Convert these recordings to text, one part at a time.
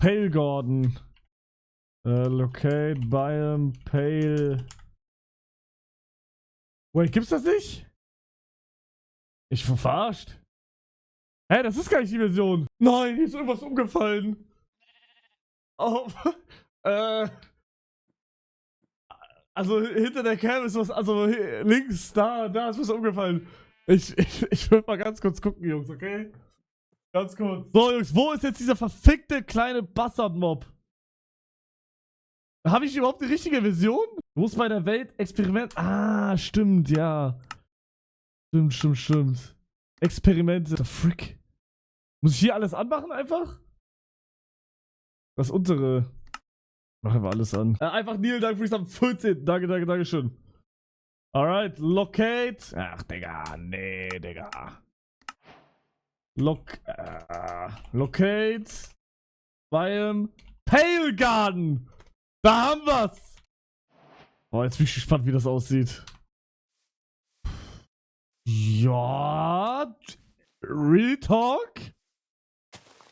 Pale Garden. Locate, Biome, Pale. Wait, gibt's das nicht? Ich bin verarscht. Hä, das ist gar nicht die Version. Nein, hier ist irgendwas umgefallen. Oh, also hinter der Cam ist was, also links, da ist was umgefallen. Ich will mal ganz kurz gucken, Jungs, okay? Ganz kurz. So, Jungs, wo ist jetzt dieser verfickte kleine Bastard-Mob? Habe ich überhaupt die richtige Version? Wo ist bei der Welt Experiment? Ah, stimmt, ja. Stimmt. Experimente. The frick. Muss ich hier alles anmachen einfach? Das untere. Machen wir alles an. Einfach Neil, danke fürs am 14. Danke schön. Alright, locate. Ach, Digga, nee, Digga. Locate. Biome. Pale Garden. Da haben wir's. Oh, jetzt bin ich gespannt, wie das aussieht. Ja. Real Talk.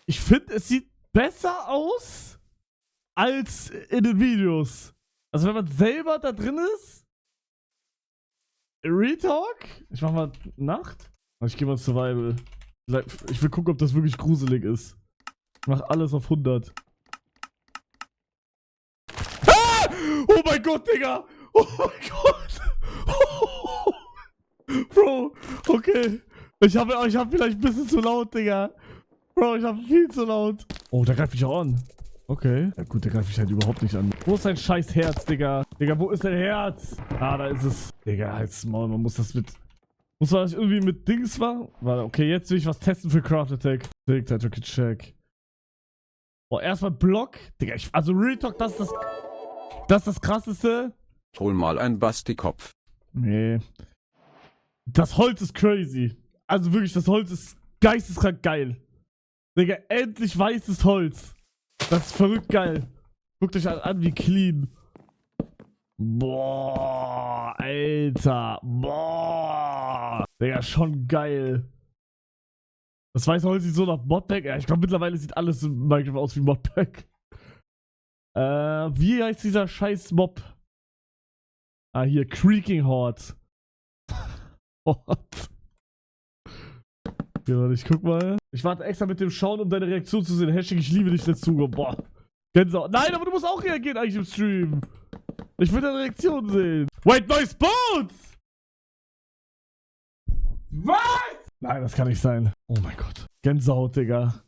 Ich finde, es sieht besser aus als in den Videos. Also wenn man selber da drin ist. Real Talk. Ich mach mal Nacht. Ich gehe mal Survival. Ich will gucken, ob das wirklich gruselig ist. Ich mach alles auf 100. Ah! Oh mein Gott, Digga! Oh mein Gott! Bro, okay. Ich hab vielleicht ein bisschen zu laut, Digga. Bro, ich hab viel zu laut. Oh, der greift mich auch an. Okay. Ja gut, der greift mich halt überhaupt nicht an. Wo ist dein scheiß Herz, Digga? Digga, wo ist dein Herz? Ah, da ist es. Digga, halt's Maul, man muss das mit... Muss man das irgendwie mit Dings machen? Warte, okay, jetzt will ich was testen für Craft Attack. Okay, check. Oh, erstmal Block. Digga, also Real Talk, das ist das Krasseste. Hol mal ein Basti-Kopf. Nee. Das Holz ist crazy. Also wirklich, das Holz ist geisteskrank geil. Digga, endlich weißes Holz. Das ist verrückt geil. Guckt euch an, wie clean. Boah, Alter. Boah. Digga, schon geil. Das weiße Holz sieht so nach Modpack. Ja, ich glaube, mittlerweile sieht alles in Minecraft aus wie Modpack. Wie heißt dieser scheiß Mob? Ah, hier, Creaking Horde. What? Ja, ich guck mal. Ich warte extra mit dem Schauen, um deine Reaktion zu sehen. Hashtag, ich liebe dich dazu. Boah. Gänsehaut. Nein, aber du musst auch reagieren eigentlich im Stream. Ich will deine Reaktion sehen. Wait, neues Boot! Was? Nein, das kann nicht sein. Oh mein Gott. Gänsehaut, Digga.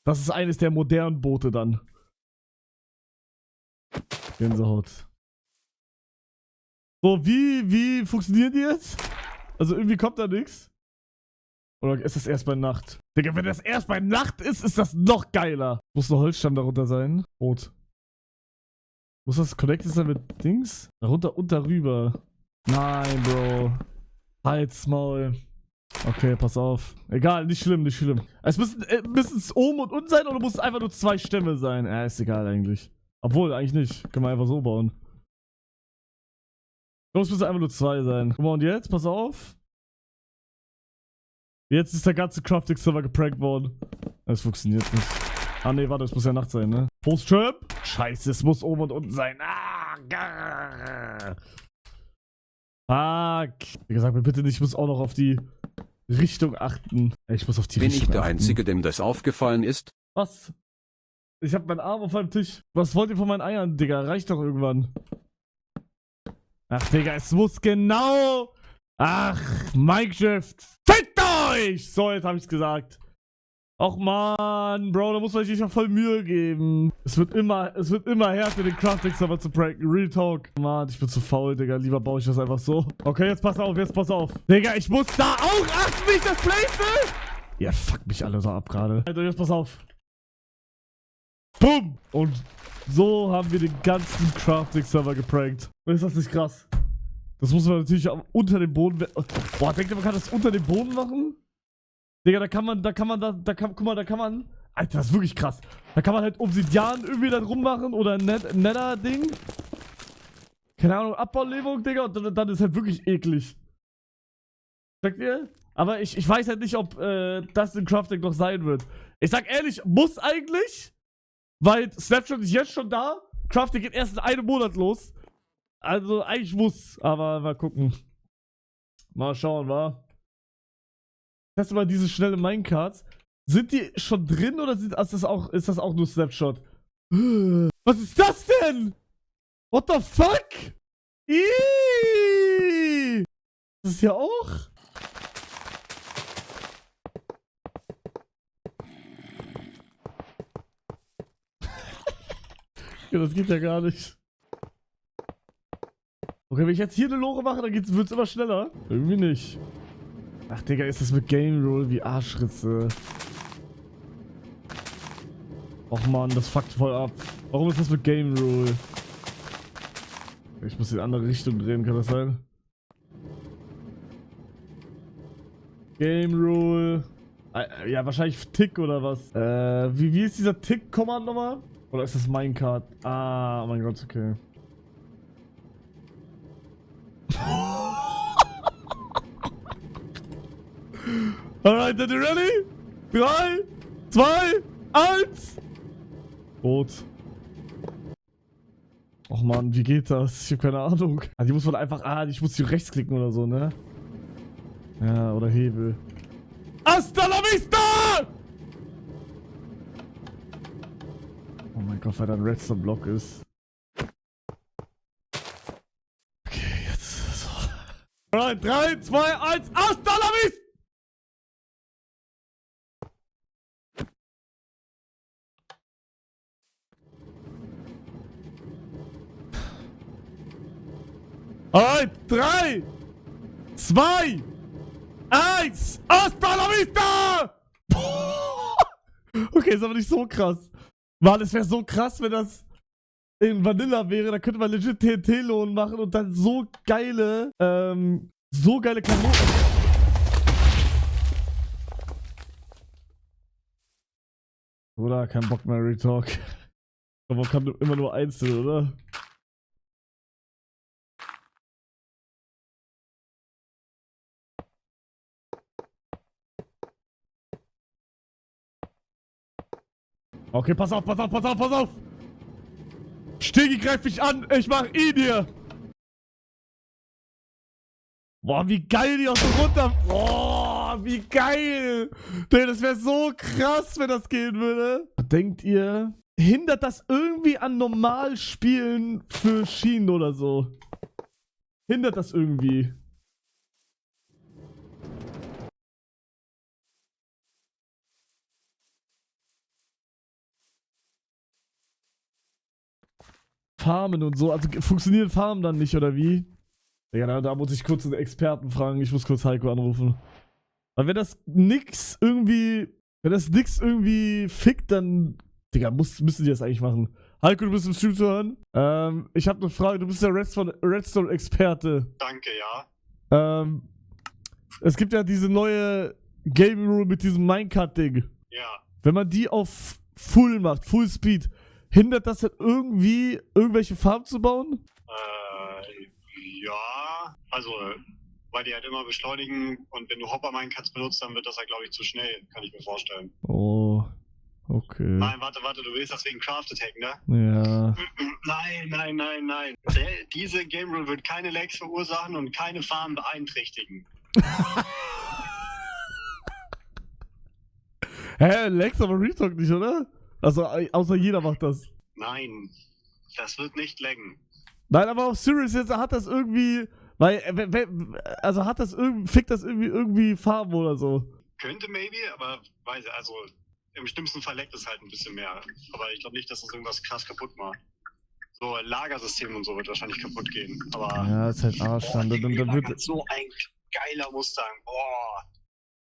Das ist eines der modernen Boote dann. Gänsehaut. So, wie funktionieren die jetzt? Also irgendwie kommt da nichts. Oder ist das erst bei Nacht? Digga, wenn das erst bei Nacht ist, ist das noch geiler. Muss ein Holzstamm darunter sein. Rot. Muss das connected sein mit Dings? Darunter und darüber. Nein, Bro. Halt's Maul. Okay, pass auf. Egal, nicht schlimm. Es müssen es oben und unten sein oder muss es einfach nur 2 Stämme sein? Ist egal eigentlich. Obwohl, eigentlich nicht. Können wir einfach so bauen. Es müssen einfach nur 2 sein. Guck mal, und jetzt, pass auf. Jetzt ist der ganze Crafting-Server geprankt worden. Das funktioniert nicht. Ah, ne, warte, es muss ja Nacht sein, ne? Post-Trap? Scheiße, es muss oben und unten sein. Ah, grrr. Fuck. Wie gesagt, mir bitte nicht, ich muss auch noch auf die Richtung achten. Ich muss auf die Richtung achten. Bin ich der Einzige, dem das aufgefallen ist? Was? Ich hab meinen Arm auf meinem Tisch. Was wollt ihr von meinen Eiern, Digga? Reicht doch irgendwann. Ach, Digga, es muss genau... Ach, Minecraft. Fickt euch! So, jetzt hab ich's gesagt. Och man, Bro, da muss man sich nicht mal voll Mühe geben. Es wird immer härter, den Crafting-Server zu pranken. Real Talk. Mann, ich bin zu faul, Digga. Lieber baue ich das einfach so. Okay, jetzt pass auf. Digga, ich muss da auch achten, wie ich das place. Ja, fuck mich alle so ab gerade. Also, jetzt pass auf. Bumm! Und so haben wir den ganzen Crafting-Server geprankt. Ist das nicht krass? Das muss man natürlich unter dem Boden... Boah, denkt ihr, man kann das unter dem Boden machen? Digga, guck mal, da kann man... Alter, das ist wirklich krass. Da kann man halt Obsidian irgendwie da rummachen oder ein Nether-Ding. Keine Ahnung, Abbaulähmung, Digga, und dann ist halt wirklich eklig. Sagt ihr? Aber ich weiß halt nicht, ob das in Crafting noch sein wird. Ich sag ehrlich, muss eigentlich... Weil Snapshot ist jetzt schon da. Crafting geht erst in einem Monat los. Also eigentlich muss, aber mal gucken. Mal schauen, wa? Teste mal diese schnelle Minecarts. Sind die schon drin oder ist das auch nur Snapshot? Was ist das denn? What the fuck? Ihhh! Das ist ja auch? Ja, das geht ja gar nicht. Okay, wenn ich jetzt hier eine Lore mache, dann wird es immer schneller. Irgendwie nicht. Ach, Digga, ist das mit Game Rule wie Arschritze. Och man, das fuckt voll ab. Warum ist das mit Game Rule? Ich muss in eine andere Richtung drehen, kann das sein? Game Rule. Ja, wahrscheinlich Tick oder was. Wie ist dieser Tick-Command nochmal? Oder ist das Minecart? Ah, oh mein Gott, okay. Alright, then you ready? 3, 2, 1. Rot. Och man, wie geht das? Ich hab keine Ahnung. Also die muss man einfach, ich muss hier rechts klicken oder so, ne? Ja, oder Hebel. Hasta la vista! Oh mein Gott, weil da ein Redstone-Block ist. Okay, jetzt so. Alright, 3, 2, 1, hasta la vista! Alright, 3, 2, 1, hasta la vista! Okay, ist aber nicht so krass. Mann, es wäre so krass, wenn das in Vanilla wäre. Da könnte man legit TNT-Lohn machen und dann so geile Kanonen. Oder? Kein Bock mehr, Retalk. Aber man kann immer nur einzeln, oder? Okay, pass auf, pass auf, pass auf, pass auf! Stegi greift mich an, ich mach ihn hier! Boah, wie geil die auch so runter... Boah, wie geil! Das wäre so krass, wenn das gehen würde. Denkt ihr, hindert das irgendwie an Normalspielen für Schienen oder so? Hindert das irgendwie? Farmen und so, also funktionieren Farmen dann nicht, oder wie? Ja, da muss ich kurz einen Experten fragen, ich muss kurz Heiko anrufen. Aber wenn das nix irgendwie fickt, dann, Digga, müssen die das eigentlich machen. Heiko, du bist im Stream zu hören. Ich habe eine Frage, du bist der Redstone-Experte. Danke, ja. Es gibt ja diese neue Game Rule mit diesem Minecart-Ding. Ja. Wenn man die auf Full macht, Full Speed, hindert das dann irgendwie, irgendwelche Farben zu bauen? Ja. Also, weil die halt immer beschleunigen und wenn du Hopper-Minecarts benutzt, dann wird das halt, glaube ich, zu schnell, kann ich mir vorstellen. Oh, okay. Nein, warte, du willst das wegen Crafted Hack, ne? Ja. Nein. Diese Game Rule wird keine Lags verursachen und keine Farben beeinträchtigen. Hä, Lex, aber Retalk nicht, oder? Also, außer jeder macht das. Nein, das wird nicht laggen. Nein, aber auf Serious jetzt hat das irgendwie, also hat das fickt das irgendwie Farben oder so. Könnte maybe, aber also im schlimmsten Fall leckt es halt ein bisschen mehr. Aber ich glaube nicht, dass das irgendwas krass kaputt macht. So Lagersystem und so wird wahrscheinlich kaputt gehen. Aber Ja, ist halt Arsch dann. Dann wird so ein geiler Mustang. Boah.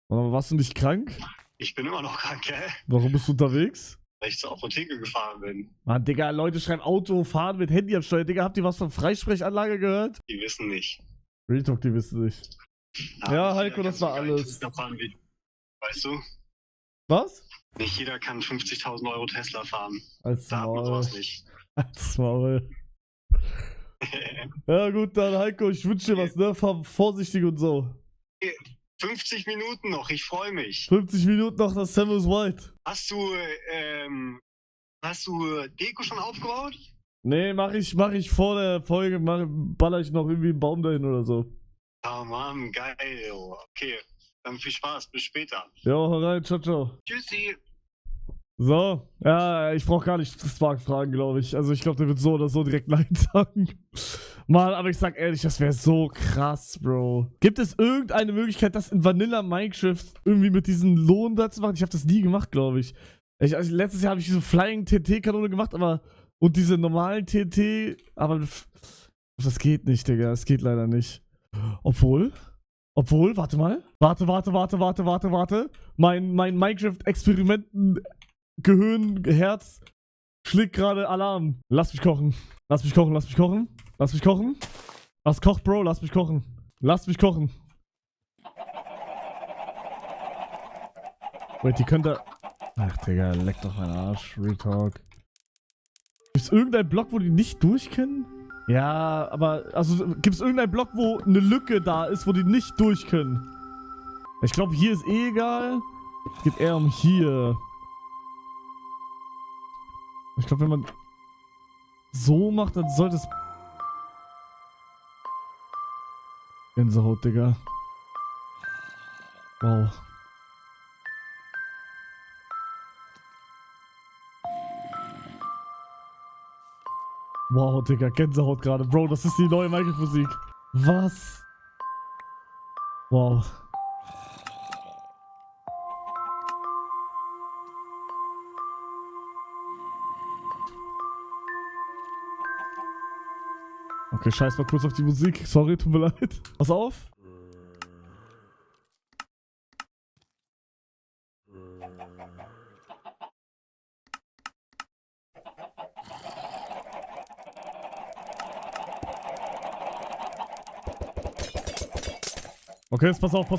Aber warst du nicht krank? Ich bin immer noch krank, gell? Warum bist du unterwegs? Weil ich zur Apotheke gefahren bin. Mann, Digga, Leute schreiben Auto, fahren mit Handy am Steuer. Digga, habt ihr was von Freisprechanlage gehört? Die wissen nicht. Retalk, die wissen nicht. Ja, Heiko, das war alles. Weißt du? Was? Nicht jeder kann 50.000 Euro Tesla fahren. Als Da hat man Maul. sowas nicht. Als Maul. Ja gut, dann Heiko, ich wünsche dir was, ne? Fahr vorsichtig und so. 50 Minuten noch, ich freue mich. 50 Minuten noch das Samus White. Hast du Hast du Deko schon aufgebaut? Nee, mach ich vor der Folge, baller ich noch irgendwie einen Baum dahin oder so. Oh Mann, geil. Okay, dann viel Spaß. Bis später. Jo, hau rein, ciao, ciao. Tschüssi. So, ja, ich brauch gar nicht Spark fragen, glaube ich. Also ich glaube, der wird so oder so direkt Nein sagen. Mann, aber ich sag ehrlich, das wäre so krass, Bro. Gibt es irgendeine Möglichkeit, das in Vanilla Minecraft irgendwie mit diesen Lohn da zu machen? Ich habe das nie gemacht, glaube ich. Also letztes Jahr habe ich diese Flying TNT-Kanone gemacht, aber und diese normalen TNT, aber das geht nicht, Digga. Das geht leider nicht. Obwohl, warte mal. Warte. Mein Minecraft-Experimenten-Gehirn-Herz schlägt gerade Alarm. Lass mich kochen. Lass mich kochen. Was kocht, Bro? Lass mich kochen. Wait, die könnte... Ach, Digga, leck doch meinen Arsch. Real Talk. Gibt's irgendeinen Block, wo die nicht durch können? Ja, aber... Also, gibt's irgendeinen Block, wo eine Lücke da ist, wo die nicht durch können? Ich glaube, hier ist eh egal. Es geht eher um hier. Ich glaube, wenn man so macht, dann sollte es... Gänsehaut, Digga. Wow. Wow, Digga, Gänsehaut gerade. Bro, das ist die neue Minecraft-Musik. Was? Wow. Okay, scheiß mal kurz auf die Musik. Sorry, tut mir leid. Pass auf. Okay, jetzt pass auf.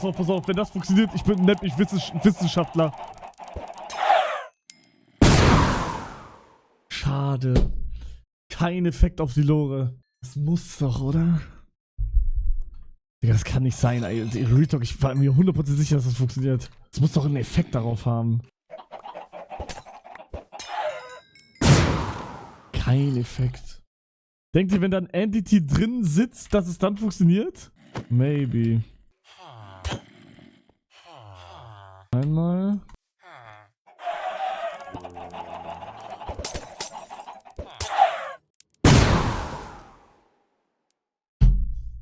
Wenn das funktioniert, ich bin nämlich Wissenschaftler. Schade. Kein Effekt auf die Lore. Das muss doch, oder? Digga, das kann nicht sein. Real Talk, ich war mir 100% sicher, dass das funktioniert. Das muss doch einen Effekt darauf haben. Kein Effekt. Denkt ihr, wenn da ein Entity drin sitzt, dass es dann funktioniert? Maybe. Einmal.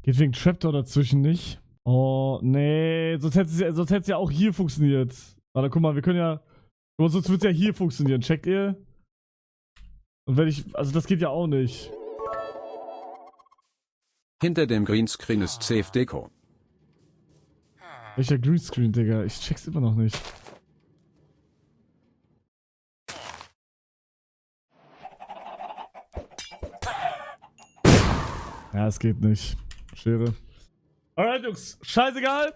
Geht wegen Trapdoor dazwischen nicht. Oh, nee. Sonst hätte es ja auch hier funktioniert. Warte, guck mal, wir können ja... Sonst wird es ja hier funktionieren. Checkt ihr? Und wenn ich... Also das geht ja auch nicht. Hinter dem Greenscreen ist Safe Deko. Welcher Greenscreen, Digga? Ich check's immer noch nicht. Ja, es geht nicht. Schere. Alright, Jungs. Scheißegal.